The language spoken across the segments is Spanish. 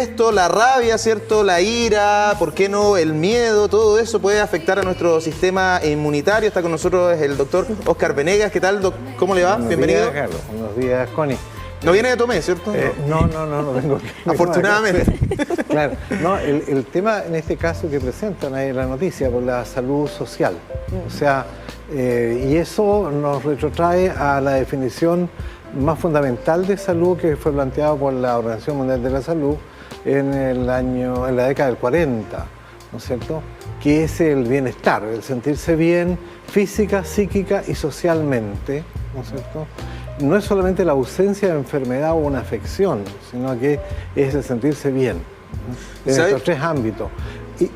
esto, la rabia, ¿cierto? La ira, ¿por qué no? El miedo, todo eso puede afectar a nuestro sistema inmunitario. Está con nosotros el doctor Óscar Venegas. ¿Qué tal, ¿Cómo le va? Bienvenido. Buenos días, Carlos. Buenos días, Connie. No viene de Tomé, ¿cierto? No vengo aquí. Afortunadamente. Claro. No, el tema en este caso que presentan ahí en la noticia por la salud social. O sea, y eso nos retrotrae a la definición más fundamental de salud que fue planteado por la Organización Mundial de la Salud en la década del 40, ¿no es cierto? Que es el bienestar, el sentirse bien física, psíquica y socialmente, ¿no es cierto? No es solamente la ausencia de enfermedad o una afección, sino que es el sentirse bien, ¿no? En estos tres ámbitos.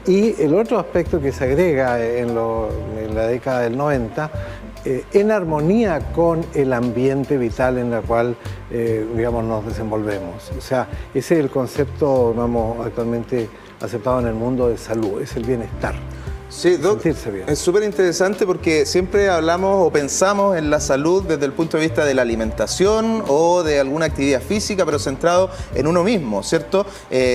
Y el otro aspecto que se agrega en la década del 90, en armonía con el ambiente vital en el cual, digamos, nos desenvolvemos. O sea, ese es el concepto, digamos, actualmente aceptado en el mundo de salud, es el bienestar. Sí, Doc, es súper interesante porque siempre hablamos o pensamos en la salud desde el punto de vista de la alimentación o de alguna actividad física, pero centrado en uno mismo, ¿cierto?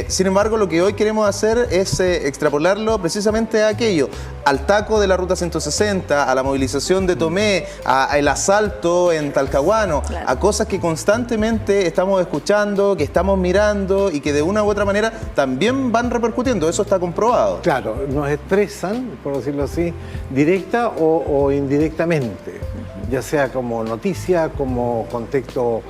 Sin embargo, lo que hoy queremos hacer es extrapolarlo precisamente a aquello, al taco de la Ruta 160, a la movilización de Tomé, al asalto en Talcahuano, claro, a cosas que constantemente estamos escuchando, que estamos mirando y que de una u otra manera también van repercutiendo, eso está comprobado. Claro, nos expresan, por decirlo así, directa o indirectamente, ya sea como noticia, como contexto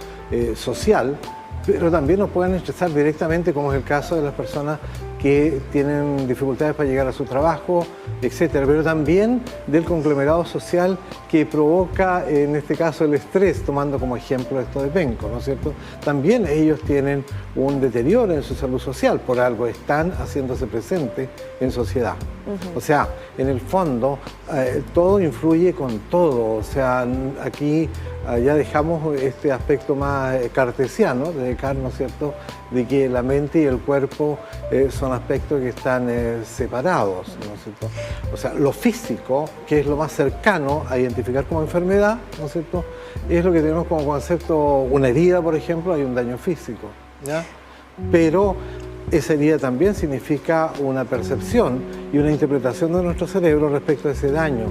social, pero también nos pueden estresar directamente, como es el caso de las personas que tienen dificultades para llegar a su trabajo, etcétera, pero también del conglomerado social que provoca, en este caso, el estrés, tomando como ejemplo esto de Penco, ¿no es cierto? También ellos tienen un deterioro en su salud social, por algo están haciéndose presentes en sociedad. O sea, en el fondo, todo influye con todo, o sea, aquí ya dejamos este aspecto más cartesiano de Descartes, ¿no es cierto?, de que la mente y el cuerpo son aspectos que están separados, ¿no es cierto? O sea, lo físico, que es lo más cercano a identificar como enfermedad, ¿no es cierto?, es lo que tenemos como concepto, una herida, por ejemplo, hay un daño físico, ¿ya? Pero esa herida también significa una percepción y una interpretación de nuestro cerebro respecto a ese daño,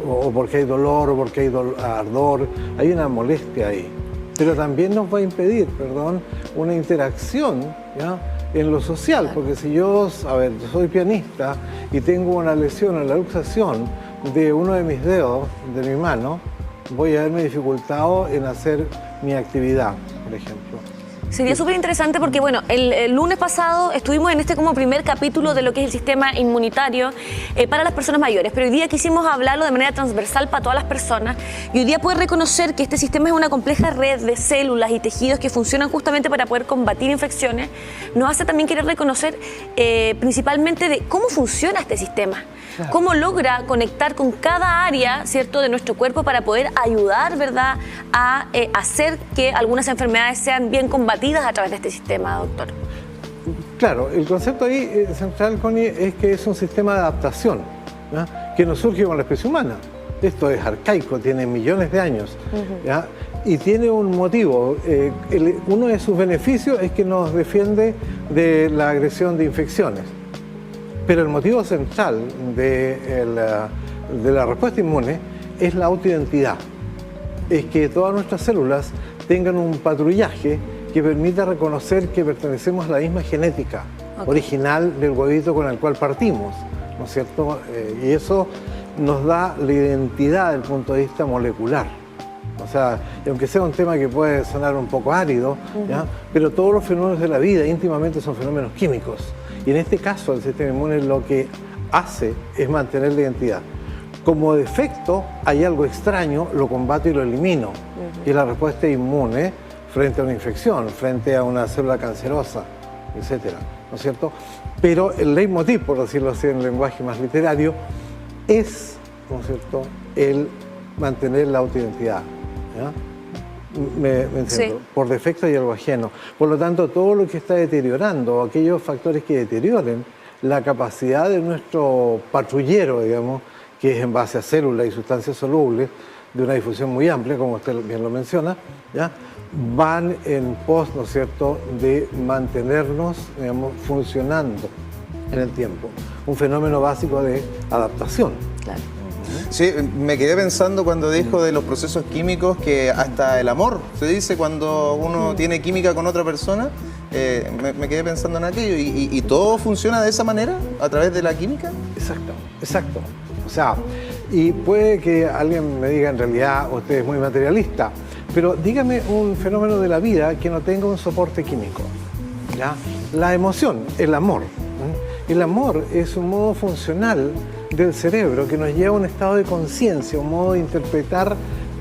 o porque hay dolor, o porque hay ardor, hay una molestia ahí. Pero también nos va a impedir, perdón, una interacción, ¿ya?, en lo social, porque si yo, soy pianista y tengo una lesión en la luxación de uno de mis dedos, de mi mano, voy a verme dificultado en hacer mi actividad, por ejemplo. Sería súper interesante porque, bueno, el lunes pasado estuvimos en este como primer capítulo de lo que es el sistema inmunitario para las personas mayores, pero hoy día quisimos hablarlo de manera transversal para todas las personas y hoy día poder reconocer que este sistema es una compleja red de células y tejidos que funcionan justamente para poder combatir infecciones, nos hace también querer reconocer principalmente de cómo funciona este sistema. Claro. Cómo logra conectar con cada área, ¿cierto?, de nuestro cuerpo para poder ayudar, ¿verdad?, a hacer que algunas enfermedades sean bien combatidas a través de este sistema, doctor. Claro, el concepto ahí central, Connie, es que es un sistema de adaptación, ¿ya?, que no surge con la especie humana. Esto es arcaico, tiene millones de años, ¿ya?, y tiene un motivo. Uno de sus beneficios es que nos defiende de la agresión de infecciones. Pero el motivo central de la respuesta inmune es la autoidentidad. Es que todas nuestras células tengan un patrullaje que permita reconocer que pertenecemos a la misma genética original del huevito con el cual partimos, ¿no es cierto? Y eso nos da la identidad desde el punto de vista molecular. O sea, y aunque sea un tema que puede sonar un poco árido, ¿ya?, pero todos los fenómenos de la vida íntimamente son fenómenos químicos. Y en este caso el sistema inmune lo que hace es mantener la identidad. Como defecto hay algo extraño, lo combato y lo elimino. Y es la respuesta inmune frente a una infección, frente a una célula cancerosa, etcétera, ¿no es cierto? Pero el leitmotiv, por decirlo así en el lenguaje más literario, es, ¿no es cierto?, el mantener la autoidentidad, ¿ya? Me entiendo. Sí. Por defecto hay algo ajeno. Por lo tanto, todo lo que está deteriorando, aquellos factores que deterioren la capacidad de nuestro patrullero, digamos, que es en base a células y sustancias solubles, de una difusión muy amplia, como usted bien lo menciona, ¿ya? Van en pos, ¿no es cierto?, de mantenernos, digamos, funcionando en el tiempo. Un fenómeno básico de adaptación. Claro. Sí, me quedé pensando cuando dijo de los procesos químicos que hasta el amor, se dice cuando uno tiene química con otra persona, me quedé pensando en aquello. ¿Y todo funciona de esa manera, a través de la química? Exacto, exacto. O sea, y puede que alguien me diga, en realidad usted es muy materialista, pero dígame un fenómeno de la vida que no tenga un soporte químico, ¿ya? La emoción, el amor. El amor es un modo funcional del cerebro que nos lleva a un estado de conciencia, un modo de interpretar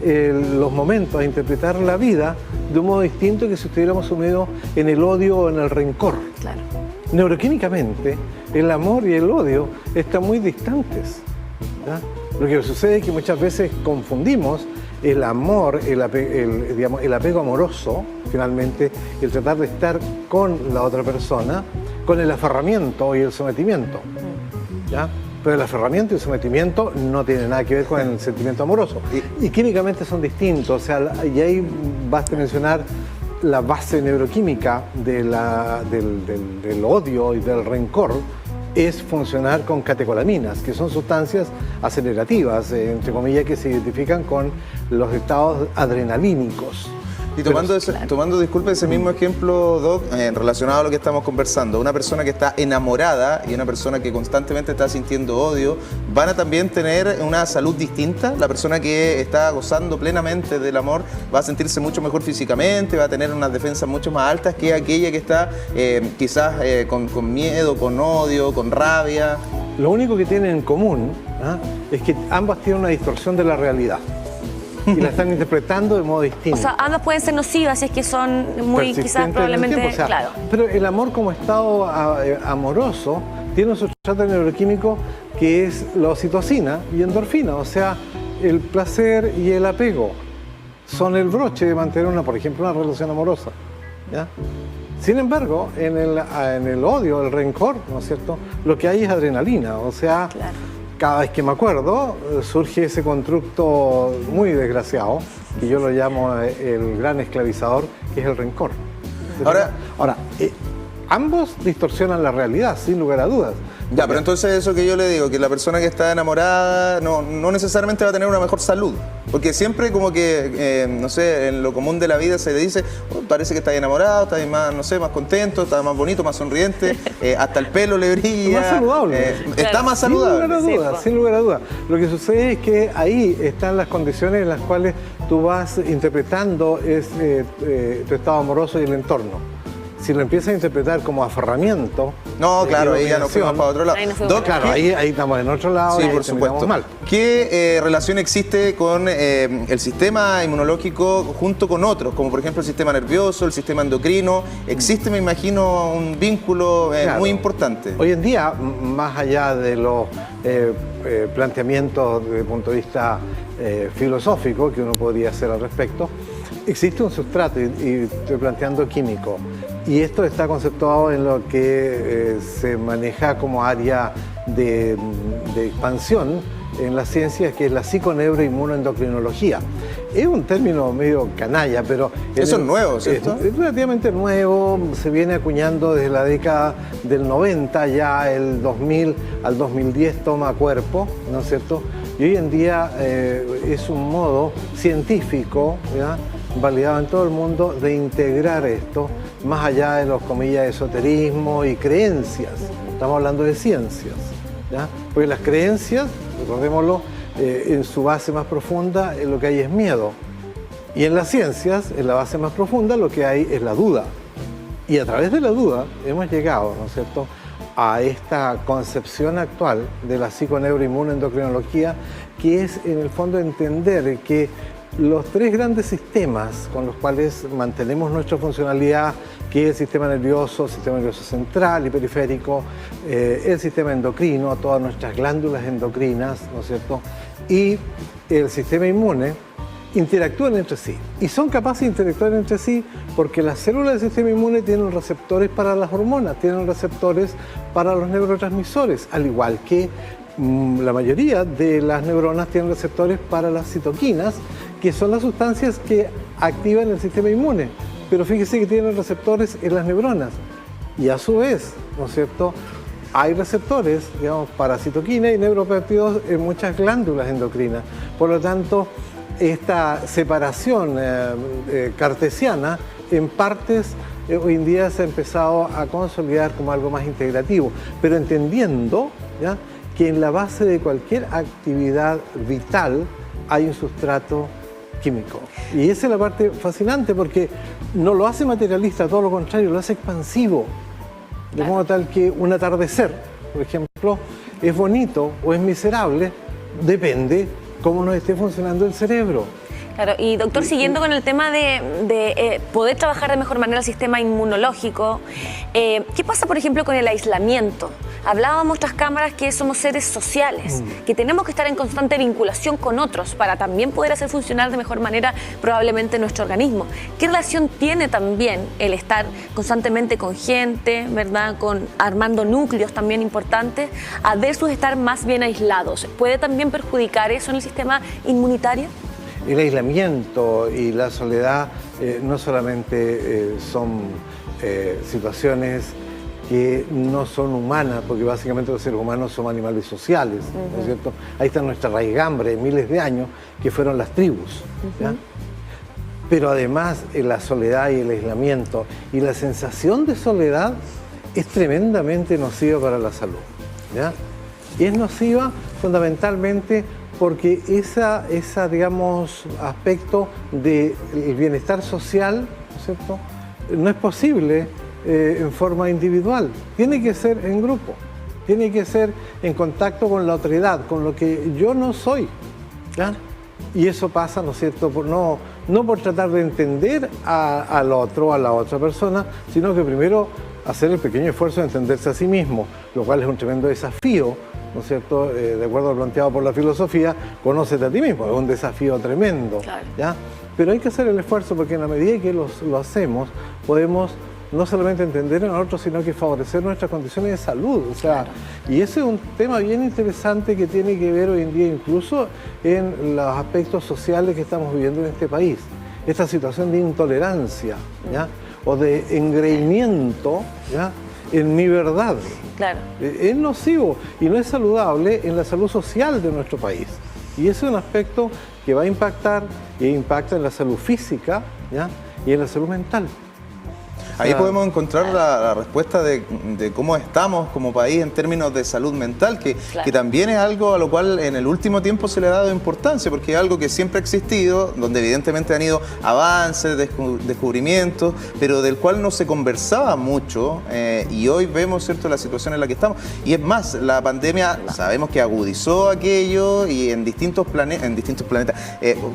los momentos, de interpretar la vida de un modo distinto que si estuviéramos sumidos en el odio o en el rencor. Claro. Neuroquímicamente, el amor y el odio están muy distantes, ¿ya? Lo que sucede es que muchas veces confundimos el amor, el apego amoroso, finalmente, el tratar de estar con la otra persona, con el aferramiento y el sometimiento, ¿ya? Pero el aferramiento y el sometimiento no tienen nada que ver con el sentimiento amoroso. Y químicamente son distintos, o sea, y ahí basta mencionar la base neuroquímica del odio y del rencor, es funcionar con catecolaminas, que son sustancias acelerativas, entre comillas, que se identifican con los estados adrenalínicos. Y tomando, disculpe, ese mismo ejemplo, Doc, relacionado a lo que estamos conversando, una persona que está enamorada y una persona que constantemente está sintiendo odio, ¿van a también tener una salud distinta? La persona que está gozando plenamente del amor va a sentirse mucho mejor físicamente, va a tener unas defensas mucho más altas que aquella que está quizás con miedo, con odio, con rabia. Lo único que tienen en común, ¿ah?, es que ambas tienen una distorsión de la realidad. Y la están interpretando de modo distinto. O sea, ambas pueden ser nocivas si es que son muy, quizás, probablemente, o sea, claro. Pero el amor como estado amoroso tiene un sustrato neuroquímico que es la oxitocina y endorfina, o sea, el placer y el apego son el broche de mantener por ejemplo, una relación amorosa, ¿ya? Sin embargo, en el odio, el rencor, ¿no es cierto?, lo que hay es adrenalina, o sea, claro, cada vez que me acuerdo, surge ese constructo muy desgraciado, que yo lo llamo el gran esclavizador, que es el rencor. Ahora, ambos distorsionan la realidad, sin lugar a dudas. Ya, pero entonces eso que yo le digo, que la persona que está enamorada no necesariamente va a tener una mejor salud. Porque siempre como que, no sé, en lo común de la vida se le dice, oh, parece que está enamorado, está más, no sé, más contento, está más bonito, más sonriente, hasta el pelo le brilla. Más saludable. Está más saludable. Sin lugar a dudas. Lo que sucede es que ahí están las condiciones en las cuales tú vas interpretando tu estado amoroso y el entorno. Si lo empiezas a interpretar como aferramiento... No, claro, ahí ya nos fuimos para otro lado. Claro, ahí estamos en otro lado, sí, y por supuesto. Mal. ¿Qué relación existe con el sistema inmunológico junto con otros, como por ejemplo el sistema nervioso, el sistema endocrino? Existe, me imagino, un vínculo muy importante. Hoy en día, más allá de los planteamientos desde el punto de vista filosófico que uno podría hacer al respecto, existe un sustrato, y estoy planteando químico, y esto está conceptuado en lo que se maneja como área de expansión en las ciencias, que es la psiconeuroinmunoendocrinología. Es un término medio canalla, pero... Eso es nuevo, ¿cierto? Es relativamente nuevo, se viene acuñando desde la década del 90, ya el 2000 al 2010 toma cuerpo, ¿no es cierto? Y hoy en día es un modo científico, ¿ya?, validado en todo el mundo, de integrar esto más allá de los, comillas, esoterismo y creencias. Estamos hablando de ciencias, ¿ya? Porque las creencias, recordémoslo, en su base más profunda lo que hay es miedo. Y en las ciencias, en la base más profunda, lo que hay es la duda. Y a través de la duda hemos llegado, ¿no es cierto?, a esta concepción actual de la psiconeuroinmunoendocrinología, que es en el fondo entender que los tres grandes sistemas con los cuales mantenemos nuestra funcionalidad, que es el sistema nervioso central y periférico, el sistema endocrino, todas nuestras glándulas endocrinas, ¿no es cierto?, y el sistema inmune, interactúan entre sí. Y son capaces de interactuar entre sí porque las células del sistema inmune tienen receptores para las hormonas, tienen receptores para los neurotransmisores, al igual que la mayoría de las neuronas tienen receptores para las citoquinas, que son las sustancias que activan el sistema inmune. Pero fíjese que tienen receptores en las neuronas. Y a su vez, ¿no es cierto?, hay receptores, digamos, para citoquina y neuropéptidos en muchas glándulas endocrinas. Por lo tanto, esta separación cartesiana en partes hoy en día se ha empezado a consolidar como algo más integrativo, pero entendiendo, ¿ya?, que en la base de cualquier actividad vital hay un sustrato químico. Y esa es la parte fascinante, porque no lo hace materialista, todo lo contrario, lo hace expansivo. De modo tal que un atardecer, por ejemplo, es bonito o es miserable, depende cómo nos esté funcionando el cerebro. Claro, y doctor, siguiendo con el tema de poder trabajar de mejor manera el sistema inmunológico, ¿qué pasa, por ejemplo, con el aislamiento? Hablábamos tras cámaras que somos seres sociales, que tenemos que estar en constante vinculación con otros para también poder hacer funcionar de mejor manera probablemente nuestro organismo. ¿Qué relación tiene también el estar constantemente con gente, ¿verdad?, armando núcleos también importantes, a versus estar más bien aislados? ¿Puede también perjudicar eso en el sistema inmunitario? El aislamiento y la soledad no solamente son situaciones que no son humanas, porque básicamente los seres humanos somos animales sociales, ¿no es cierto? Ahí está nuestra raigambre de miles de años, que fueron las tribus, ¿ya? Pero además la soledad y el aislamiento y la sensación de soledad es tremendamente nociva para la salud, ¿ya? Y es nociva fundamentalmente porque esa digamos, aspecto del bienestar social, ¿no es cierto?, no es posible en forma individual, tiene que ser en grupo, tiene que ser en contacto con la otredad, con lo que yo no soy, ¿ya? Y eso pasa, ¿no es cierto?, no por tratar de entender al otro, a la otra persona, sino que primero hacer el pequeño esfuerzo de entenderse a sí mismo, lo cual es un tremendo desafío, ¿no es cierto?, de acuerdo a lo planteado por la filosofía, conócete a ti mismo, es un desafío tremendo, claro, ¿ya? Pero hay que hacer el esfuerzo, porque en la medida que lo hacemos, podemos no solamente entender a nosotros, sino que favorecer nuestras condiciones de salud. O sea, claro. Y ese es un tema bien interesante que tiene que ver hoy en día incluso en los aspectos sociales que estamos viviendo en este país. Esta situación de intolerancia, ¿ya?, o de engreimiento, ¿ya?, en mi verdad. Claro. Es nocivo y no es saludable en la salud social de nuestro país. Y ese es un aspecto que va a impactar e impacta en la salud física, ¿ya?, y en la salud mental. Ahí podemos encontrar la respuesta de cómo estamos como país en términos de salud mental, que también es algo a lo cual en el último tiempo se le ha dado importancia, porque es algo que siempre ha existido, donde evidentemente han ido avances, descubrimientos, pero del cual no se conversaba mucho, y hoy vemos, ¿cierto?, la situación en la que estamos. Y es más, la pandemia sabemos que agudizó aquello y en distintos planetas,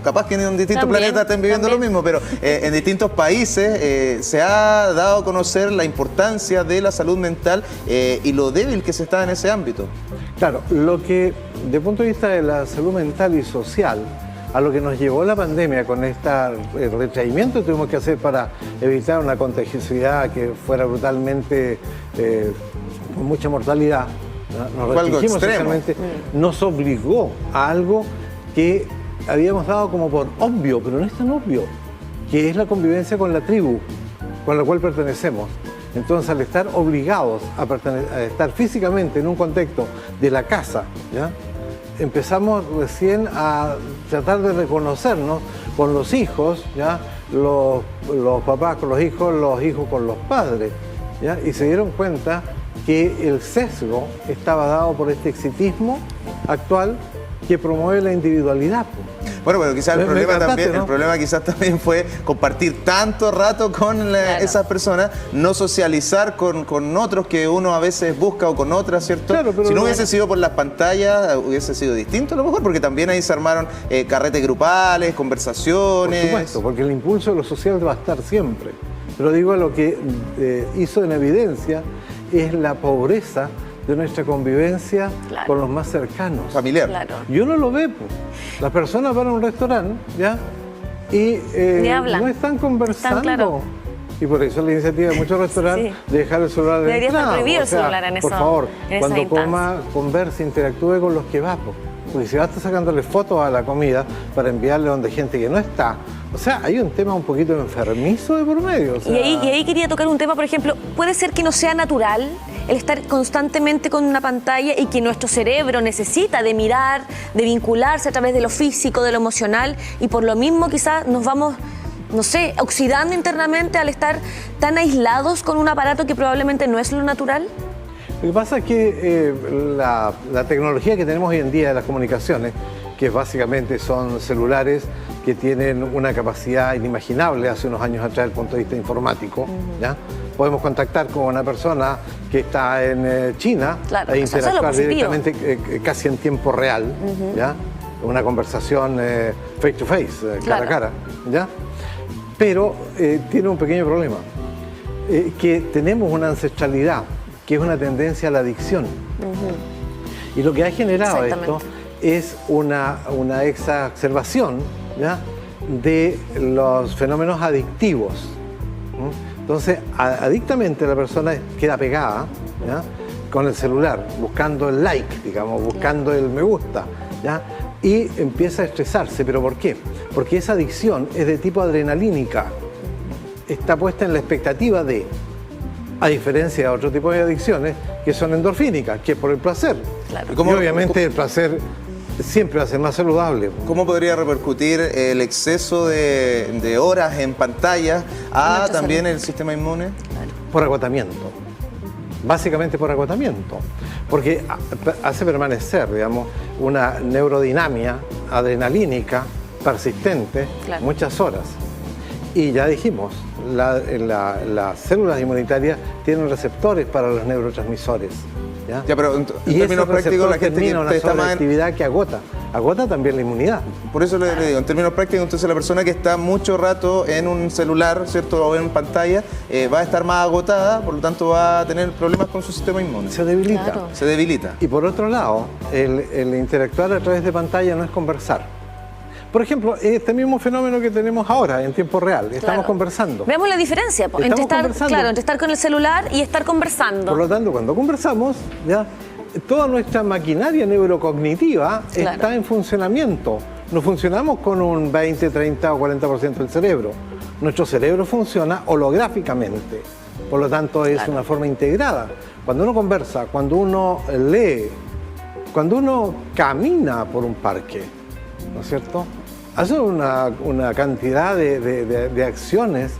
capaz que en distintos planetas estén viviendo lo mismo, pero en distintos países se ha dado a conocer la importancia de la salud mental y lo débil que se está en ese ámbito. Claro, lo que, desde el punto de vista de la salud mental y social, a lo que nos llevó la pandemia con este retraimiento que tuvimos que hacer para evitar una contagiosidad que fuera brutalmente, con mucha mortalidad, nos restringimos socialmente, nos obligó a algo que habíamos dado como por obvio, pero no es tan obvio, que es la convivencia con la tribu con la cual pertenecemos. Entonces, al estar obligados a estar físicamente en un contexto de la casa, ¿ya?, empezamos recién a tratar de reconocernos con los hijos, ¿ya?, los papás con los hijos con los padres, ¿ya?, y se dieron cuenta que el sesgo estaba dado por este exitismo actual que promueve la individualidad. Bueno, pero quizás el problema quizás también fue compartir tanto rato con esas personas, no socializar con otros que uno a veces busca o con otras, ¿cierto? Claro, pero si no hubiese sido por las pantallas, hubiese sido distinto a lo mejor, porque también ahí se armaron carretes grupales, conversaciones. Por supuesto, porque el impulso de lo social va a estar siempre. Pero digo, lo que hizo en evidencia es la pobreza de nuestra convivencia con los más cercanos. Familiar. Claro. Y uno lo ve, pues. Las personas van a un restaurante, ¿ya?, y no están conversando. Y por eso la iniciativa de muchos restaurantes de dejar el celular Debería estar prohibido el celular en por favor, cuando coma, converse, interactúe con los que va. Porque si va a estar sacándole fotos a la comida para enviarle donde hay gente que no está, o sea, hay un tema un poquito enfermizo de por medio. O sea... y ahí quería tocar un tema, por ejemplo, puede ser que no sea natural el estar constantemente con una pantalla y que nuestro cerebro necesita de mirar, de vincularse a través de lo físico, de lo emocional, y por lo mismo quizás nos vamos, no sé, oxidando internamente al estar tan aislados con un aparato que probablemente no es lo natural. Lo que pasa es que la tecnología que tenemos hoy en día de las comunicaciones, que básicamente son celulares que tienen una capacidad inimaginable hace unos años atrás desde el punto de vista informático, ¿ya? Podemos contactar con una persona que está en China e interactuar directamente casi en tiempo real, ¿ya? Una conversación face to face, cara a cara, ¿ya? Pero tiene un pequeño problema, que tenemos una ancestralidad, que es una tendencia a la adicción. Y lo que ha generado esto es una exacerbación, ¿ya?, de los fenómenos adictivos. Entonces, adictamente la persona queda pegada, ¿ya?, con el celular, buscando el like, digamos, buscando el me gusta, ¿ya?, y empieza a estresarse. ¿Pero por qué? Porque esa adicción es de tipo adrenalínica. Está puesta en la expectativa de... A diferencia de otro tipo de adicciones que son endorfínicas, que es por el placer. Claro. Y obviamente el placer siempre va a ser más saludable. ¿Cómo podría repercutir el exceso de horas en pantalla a también el sistema inmune? Claro. Por agotamiento. Básicamente por agotamiento. Porque hace permanecer, digamos, una neurodinamia adrenalínica persistente muchas horas. Y ya dijimos, las células inmunitarias tienen receptores para los neurotransmisores. Ya, pero en términos prácticos, la gente que una sobreactividad que agota también la inmunidad. Por eso le digo, en términos prácticos, entonces la persona que está mucho rato en un celular, ¿cierto?, o en pantalla, va a estar más agotada, por lo tanto va a tener problemas con su sistema inmune. Se debilita. Claro. Se debilita. Y por otro lado, el interactuar a través de pantalla no es conversar. Por ejemplo, este mismo fenómeno que tenemos ahora en tiempo real, estamos conversando. Veamos la diferencia entre estar con el celular y estar conversando. Por lo tanto, cuando conversamos, ya toda nuestra maquinaria neurocognitiva está en funcionamiento. No funcionamos con un 20, 30 o 40% del cerebro. Nuestro cerebro funciona holográficamente. Por lo tanto, es una forma integrada. Cuando uno conversa, cuando uno lee, cuando uno camina por un parque, ¿no es cierto?, hace una cantidad de acciones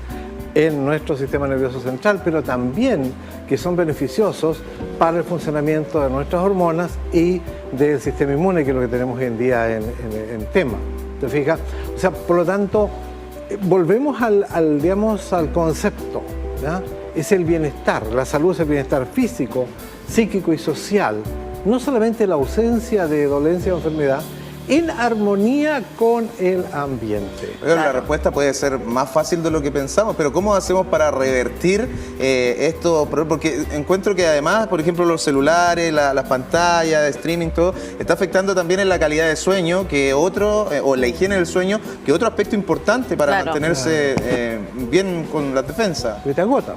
en nuestro sistema nervioso central, pero también que son beneficiosos para el funcionamiento de nuestras hormonas y del sistema inmune, que es lo que tenemos hoy en día en tema. ¿Te fijas? O sea, por lo tanto, volvemos al concepto, ¿ya? Es el bienestar, la salud es el bienestar físico, psíquico y social, no solamente la ausencia de dolencia o enfermedad, en armonía con el ambiente. La respuesta puede ser más fácil de lo que pensamos, pero ¿cómo hacemos para revertir esto? Porque encuentro que además, por ejemplo, los celulares, las pantallas, el streaming, todo, está afectando también en la calidad de sueño, que o la higiene del sueño, que otro aspecto importante para mantenerse bien con la defensa. Que te agota.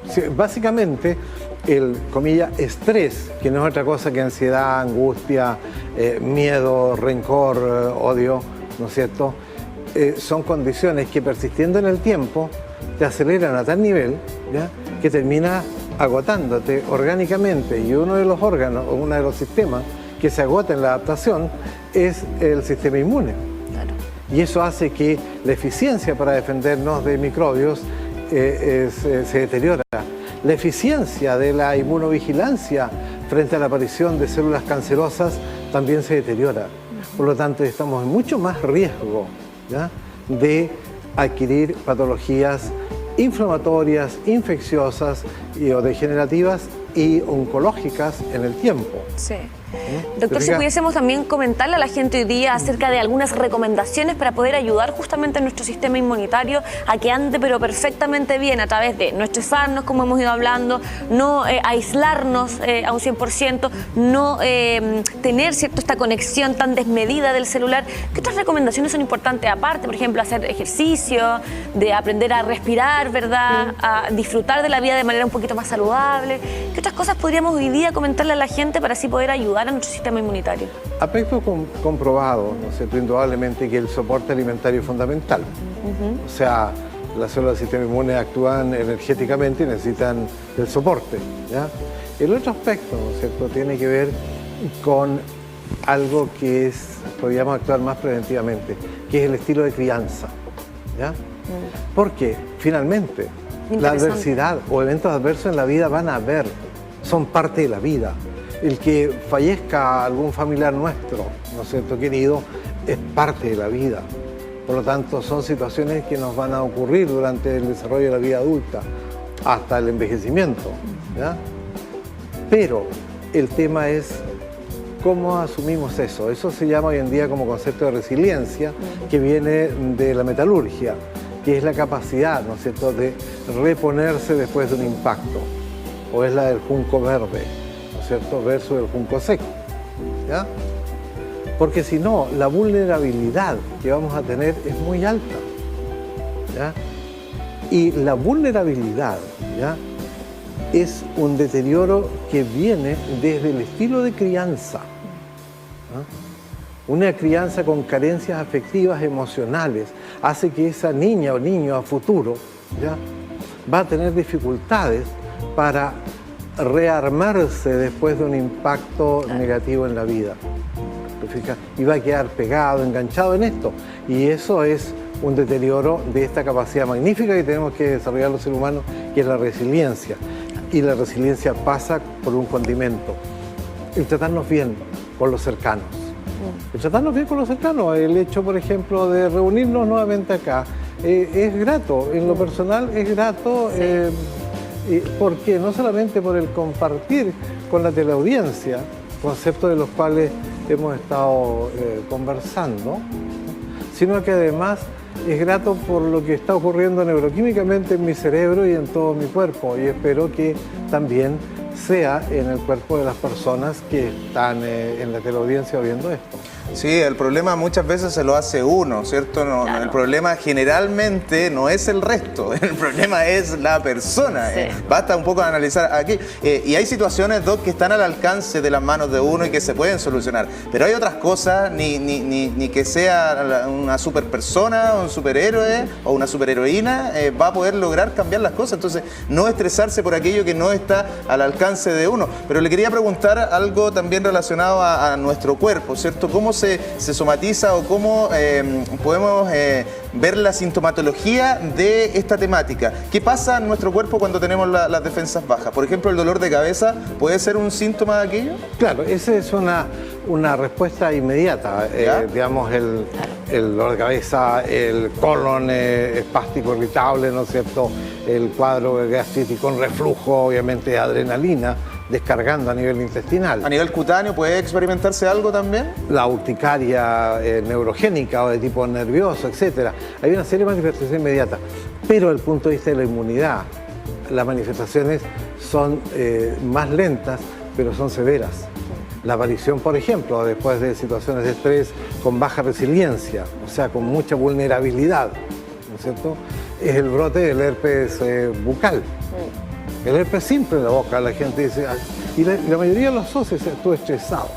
Sí, básicamente, el, comilla, estrés, que no es otra cosa que ansiedad, angustia, miedo, rencor, odio, ¿no es cierto? Son condiciones que, persistiendo en el tiempo, te aceleran a tal nivel, ¿ya?, que termina agotándote orgánicamente. Y uno de los órganos, o uno de los sistemas que se agota en la adaptación es el sistema inmune. Claro. Y eso hace que la eficiencia para defendernos de microbios se deteriora. La eficiencia de la inmunovigilancia frente a la aparición de células cancerosas también se deteriora. Por lo tanto, estamos en mucho más riesgo, ¿ya?, de adquirir patologías inflamatorias, infecciosas, o degenerativas y oncológicas en el tiempo. Sí. Doctor, si pudiésemos también comentarle a la gente hoy día acerca de algunas recomendaciones para poder ayudar justamente a nuestro sistema inmunitario a que ande pero perfectamente bien a través de no estresarnos, como hemos ido hablando, no aislarnos a un 100%, no tener esta conexión tan desmedida del celular. ¿Qué otras recomendaciones son importantes aparte? Por ejemplo, hacer ejercicio, de aprender a respirar, ¿verdad? A disfrutar de la vida de manera un poquito más saludable. ¿Qué otras cosas podríamos hoy día comentarle a la gente para así poder ayudar a nuestro sistema inmunitario? Aspecto comprobado, ¿no es cierto? Indudablemente que el soporte alimentario es fundamental. O sea, las células del sistema inmune actúan energéticamente y necesitan el soporte, ¿ya? El otro aspecto, ¿no es cierto?, tiene que ver con algo que podríamos actuar más preventivamente, que es el estilo de crianza, ¿ya? Porque finalmente la adversidad o eventos adversos en la vida van a haber, son parte de la vida. El que fallezca algún familiar nuestro, ¿no es cierto?, querido, es parte de la vida. Por lo tanto, son situaciones que nos van a ocurrir durante el desarrollo de la vida adulta, hasta el envejecimiento, ¿ya? Pero el tema es cómo asumimos eso. Eso se llama hoy en día como concepto de resiliencia, que viene de la metalurgia, que es la capacidad, ¿no es cierto?, de reponerse después de un impacto. O es la del junco verde, ¿no es cierto?, versus el junco seco, ¿ya? Porque si no, la vulnerabilidad que vamos a tener es muy alta, ¿ya? Y la vulnerabilidad, ¿ya?, es un deterioro que viene desde el estilo de crianza, ¿ya? Una crianza con carencias afectivas, emocionales, hace que esa niña o niño a futuro, ¿ya?, va a tener dificultades para rearmarse después de un impacto negativo en la vida. Y va a quedar pegado, enganchado en esto. Y eso es un deterioro de esta capacidad magnífica que tenemos que desarrollar los seres humanos, que es la resiliencia. Y la resiliencia pasa por un condimento: el tratarnos bien con los cercanos. El tratarnos bien con los cercanos, el hecho, por ejemplo, de reunirnos nuevamente acá, es grato. En lo personal es grato. Porque no solamente por el compartir con la teleaudiencia, conceptos de los cuales hemos estado conversando, sino que además es grato por lo que está ocurriendo neuroquímicamente en mi cerebro y en todo mi cuerpo, y espero que también sea en el cuerpo de las personas que están en la teleaudiencia viendo esto. Sí, el problema muchas veces se lo hace uno, ¿cierto? No, claro. El problema generalmente no es el resto, el problema es la persona. Sí. Basta un poco de analizar aquí. Y hay situaciones, Doc, que están al alcance de las manos de uno y que se pueden solucionar. Pero hay otras cosas, ni que sea una superpersona, un superhéroe o una superheroína, va a poder lograr cambiar las cosas. Entonces, no estresarse por aquello que no está al alcance de uno. Pero le quería preguntar algo también relacionado a nuestro cuerpo, ¿cierto? ¿Cómo se somatiza o cómo podemos ver la sintomatología de esta temática? ¿Qué pasa en nuestro cuerpo cuando tenemos las defensas bajas? Por ejemplo, ¿el dolor de cabeza puede ser un síntoma de aquello? Claro, esa es una respuesta inmediata. Digamos, el dolor de cabeza, el colon espástico irritable, ¿no es cierto?, el cuadro gastritis con reflujo, obviamente de adrenalina, descargando a nivel intestinal. ¿A nivel cutáneo puede experimentarse algo también? La urticaria neurogénica o de tipo nervioso, etc. Hay una serie de manifestaciones inmediatas, pero desde el punto de vista de la inmunidad, las manifestaciones son más lentas, pero son severas. La aparición, por ejemplo, después de situaciones de estrés con baja resiliencia, o sea, con mucha vulnerabilidad, ¿no es cierto?, es el brote del herpes bucal. El herpes simple en la boca, la gente dice, y la mayoría de los socios estuvo estresado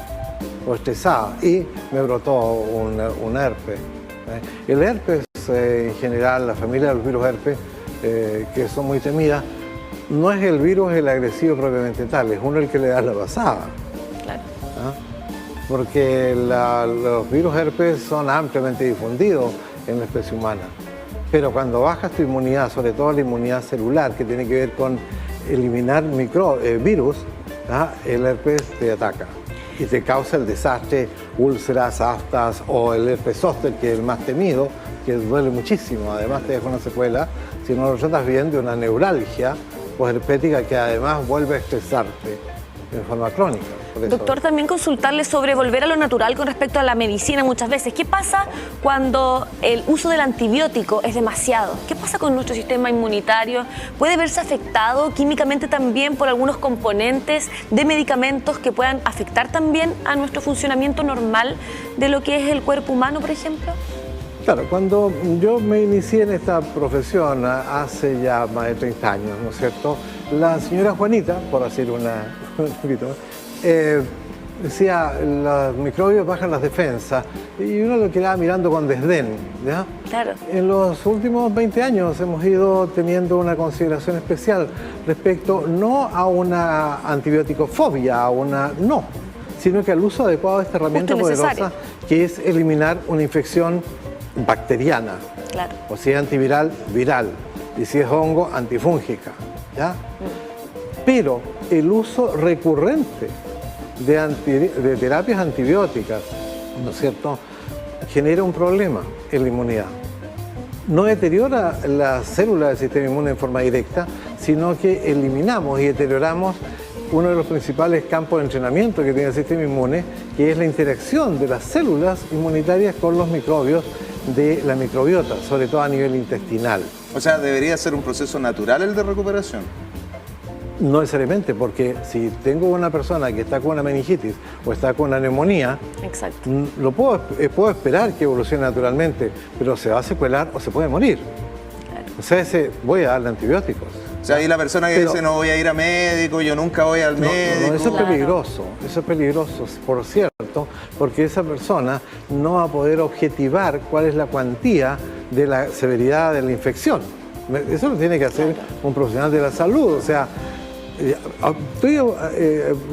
o estresada y me brotó un herpes. El herpes, en general, la familia de los virus herpes, que son muy temidas, no es el virus el agresivo propiamente tal, es uno el que le da la pasada. Claro. Porque los virus herpes son ampliamente difundidos en la especie humana. Pero cuando bajas tu inmunidad, sobre todo la inmunidad celular, que tiene que ver con eliminar virus, el herpes te ataca y te causa el desastre, úlceras, aftas o el herpes zóster, que es el más temido, que duele muchísimo, además te deja una secuela, si no lo tratas bien, de una neuralgia posherpética que además vuelve a estresarte en forma crónica. Doctor, también consultarle sobre volver a lo natural con respecto a la medicina muchas veces. ¿Qué pasa cuando el uso del antibiótico es demasiado? ¿Qué pasa con nuestro sistema inmunitario? ¿Puede verse afectado químicamente también por algunos componentes de medicamentos que puedan afectar también a nuestro funcionamiento normal de lo que es el cuerpo humano, por ejemplo? Claro, cuando yo me inicié en esta profesión hace ya más de 30 años, ¿no es cierto? La señora Juanita, por hacer un poquito, decía, los microbios bajan las defensas, y uno lo quedaba mirando con desdén, ¿ya? Claro. En los últimos 20 años hemos ido teniendo una consideración especial respecto no a una antibióticofobia, no, sino que al uso adecuado de esta herramienta poderosa que es eliminar una infección bacteriana, claro. O si es antiviral, viral, y si es hongo, antifúngica, ¿ya? Pero el uso recurrente de terapias antibióticas, ¿no es cierto?, genera un problema en la inmunidad. No deteriora las células del sistema inmune en forma directa, sino que eliminamos y deterioramos uno de los principales campos de entrenamiento que tiene el sistema inmune, que es la interacción de las células inmunitarias con los microbios de la microbiota, sobre todo a nivel intestinal. O sea, ¿debería ser un proceso natural el de recuperación? No necesariamente, porque si tengo una persona que está con una meningitis o está con una neumonía, exacto, puedo esperar que evolucione naturalmente, pero se va a secuelar o se puede morir. Claro. O sea, voy a darle antibióticos. O sea, ahí la persona que dice no voy a ir a médico, yo nunca voy al médico. No, eso es peligroso, por cierto, porque esa persona no va a poder objetivar cuál es la cuantía de la severidad de la infección. Eso lo tiene que hacer un profesional de la salud. O sea, estoy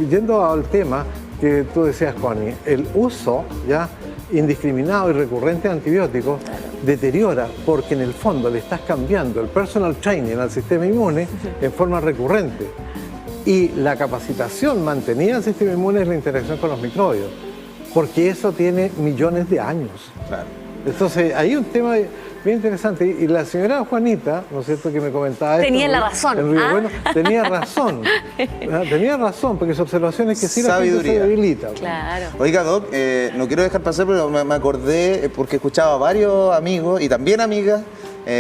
yendo al tema que tú decías, Connie, el uso ya indiscriminado y recurrente de antibióticos deteriora, porque en el fondo le estás cambiando el personal training al sistema inmune en forma recurrente. Y la capacitación mantenida del sistema inmune es la interacción con los microbios, porque eso tiene millones de años. Claro. Entonces, hay un tema bien interesante. Y la señora Juanita, ¿no es cierto?, que me comentaba esto. Tenía la razón. En Río Bueno, tenía razón. Tenía razón, porque su observación es que sí la gente se debilita. Claro. Oiga, Doc, no quiero dejar pasar, pero me acordé, porque escuchaba a varios amigos y también amigas,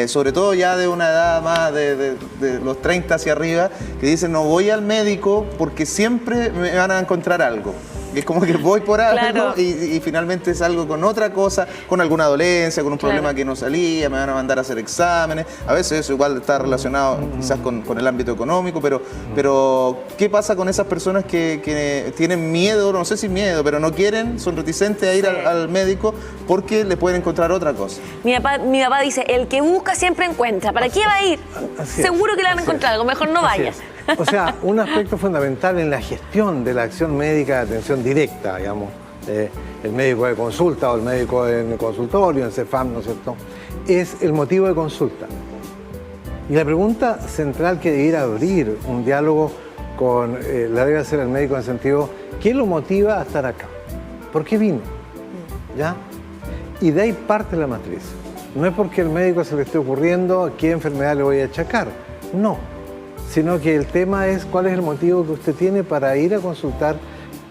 sobre todo ya de una edad más de los 30 hacia arriba, que dicen no voy al médico porque siempre me van a encontrar algo. Es como que voy por algo, claro, y finalmente salgo con otra cosa, con alguna dolencia, con un problema que no salía, me van a mandar a hacer exámenes. A veces eso igual está relacionado quizás con el ámbito económico, pero ¿qué pasa con esas personas que tienen miedo, no sé si miedo, pero no quieren, son reticentes a ir al médico porque le pueden encontrar otra cosa? Mi papá dice, el que busca siempre encuentra. ¿Para qué va a ir? Seguro que le van a encontrar algo, mejor no vayas. O sea, un aspecto fundamental en la gestión de la acción médica de atención directa, digamos, el médico de consulta o el médico en el consultorio, en CEFAM, ¿no es cierto?, es el motivo de consulta. Y la pregunta central que debiera abrir un diálogo la debe hacer el médico en el sentido, ¿qué lo motiva a estar acá? ¿Por qué vino? ¿Ya? Y de ahí parte la matriz. No es porque el médico se le esté ocurriendo qué enfermedad le voy a achacar, no, sino que el tema es cuál es el motivo que usted tiene para ir a consultar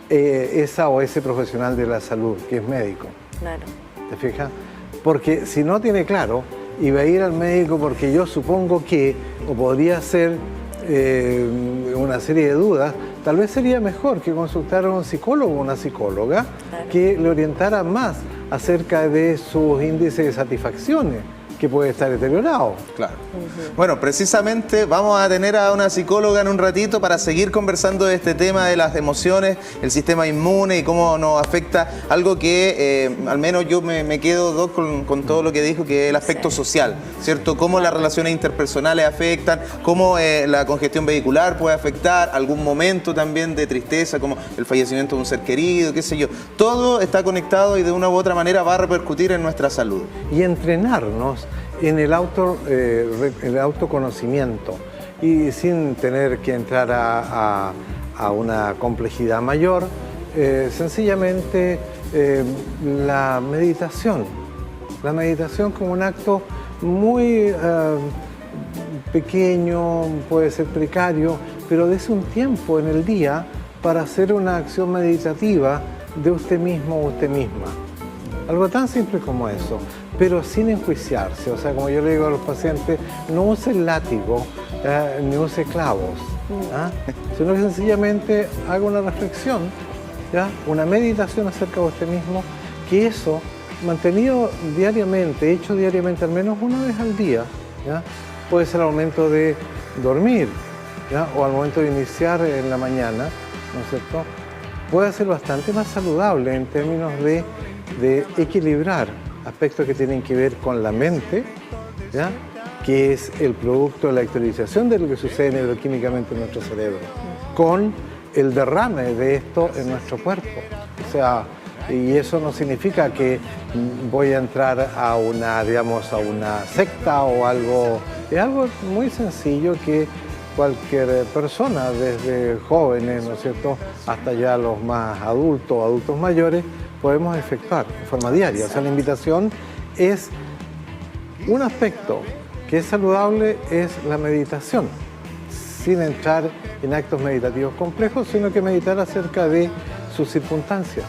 esa o ese profesional de la salud, que es médico. Claro. ¿Te fijas? Porque si no tiene claro, y va a ir al médico porque yo supongo que, o podría ser una serie de dudas, tal vez sería mejor que consultara a un psicólogo o una psicóloga, claro, que le orientara más acerca de sus índices de satisfacciones, que puede estar deteriorado. Claro. Bueno, precisamente vamos a tener a una psicóloga en un ratito para seguir conversando de este tema de las emociones, el sistema inmune y cómo nos afecta, algo que al menos yo me quedo, Doc, con todo lo que dijo, que es el aspecto social, ¿cierto? Cómo las relaciones interpersonales afectan, cómo la congestión vehicular puede afectar, algún momento también de tristeza, como el fallecimiento de un ser querido, qué sé yo. Todo está conectado y de una u otra manera va a repercutir en nuestra salud. Y entrenarnos en el autoconocimiento y sin tener que entrar a una complejidad mayor, sencillamente la meditación como un acto muy pequeño, puede ser precario, pero dése un tiempo en el día para hacer una acción meditativa de usted mismo o usted misma. Algo tan simple como eso, pero sin enjuiciarse. O sea, como yo le digo a los pacientes, no use látigo ni use clavos, sino que sencillamente haga una reflexión, ¿ya? Una meditación acerca de usted mismo, que eso, mantenido diariamente, hecho diariamente al menos una vez al día, ¿ya? Puede ser al momento de dormir, ¿ya? O al momento de iniciar en la mañana, ¿no es cierto? Puede ser bastante más saludable en términos de equilibrar aspectos que tienen que ver con la mente, ¿ya? Que es el producto de la actualización de lo que sucede neuroquímicamente en nuestro cerebro, con el derrame de esto en nuestro cuerpo. O sea, y eso no significa que voy a entrar a una, digamos, a una secta o algo. Es algo muy sencillo que cualquier persona, desde jóvenes, ¿no es cierto?, hasta ya los más adultos, adultos mayores, podemos efectuar de forma diaria. O sea, la invitación es un aspecto que es saludable, es la meditación, sin entrar en actos meditativos complejos, sino que meditar acerca de sus circunstancias.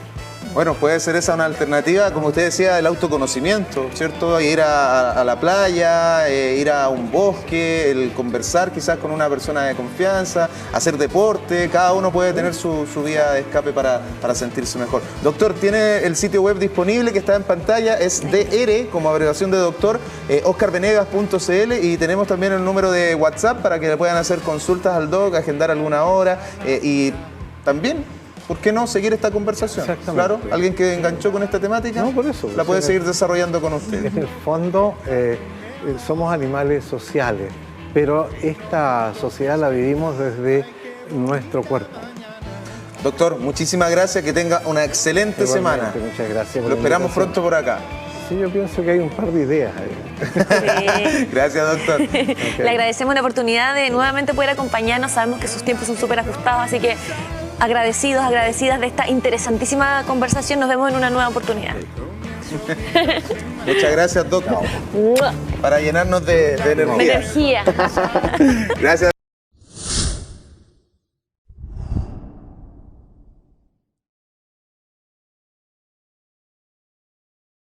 Bueno, puede ser esa una alternativa, como usted decía, el autoconocimiento, ¿cierto? Ir a la playa, ir a un bosque, el conversar quizás con una persona de confianza, hacer deporte, cada uno puede tener su vía de escape para sentirse mejor. Doctor, tiene el sitio web disponible que está en pantalla, es DR, como abreviación de doctor, oscarvenegas.cl, y tenemos también el número de WhatsApp para que le puedan hacer consultas al doc, agendar alguna hora y también, ¿por qué no seguir esta conversación? Claro, alguien que enganchó con esta temática, no, por eso, la puede seguir desarrollando con usted. En el fondo, somos animales sociales, pero esta sociedad la vivimos desde nuestro cuerpo. Doctor, muchísimas gracias, que tenga una excelente semana. Muchas gracias. Lo esperamos pronto por acá. Sí, yo pienso que hay un par de ideas ahí. Sí. Gracias, doctor. Okay. Le agradecemos la oportunidad de nuevamente poder acompañarnos. Sabemos que sus tiempos son súper ajustados, así que agradecidos, agradecidas de esta interesantísima conversación. Nos vemos en una nueva oportunidad. Muchas gracias, doctor. Para llenarnos de energía. Gracias.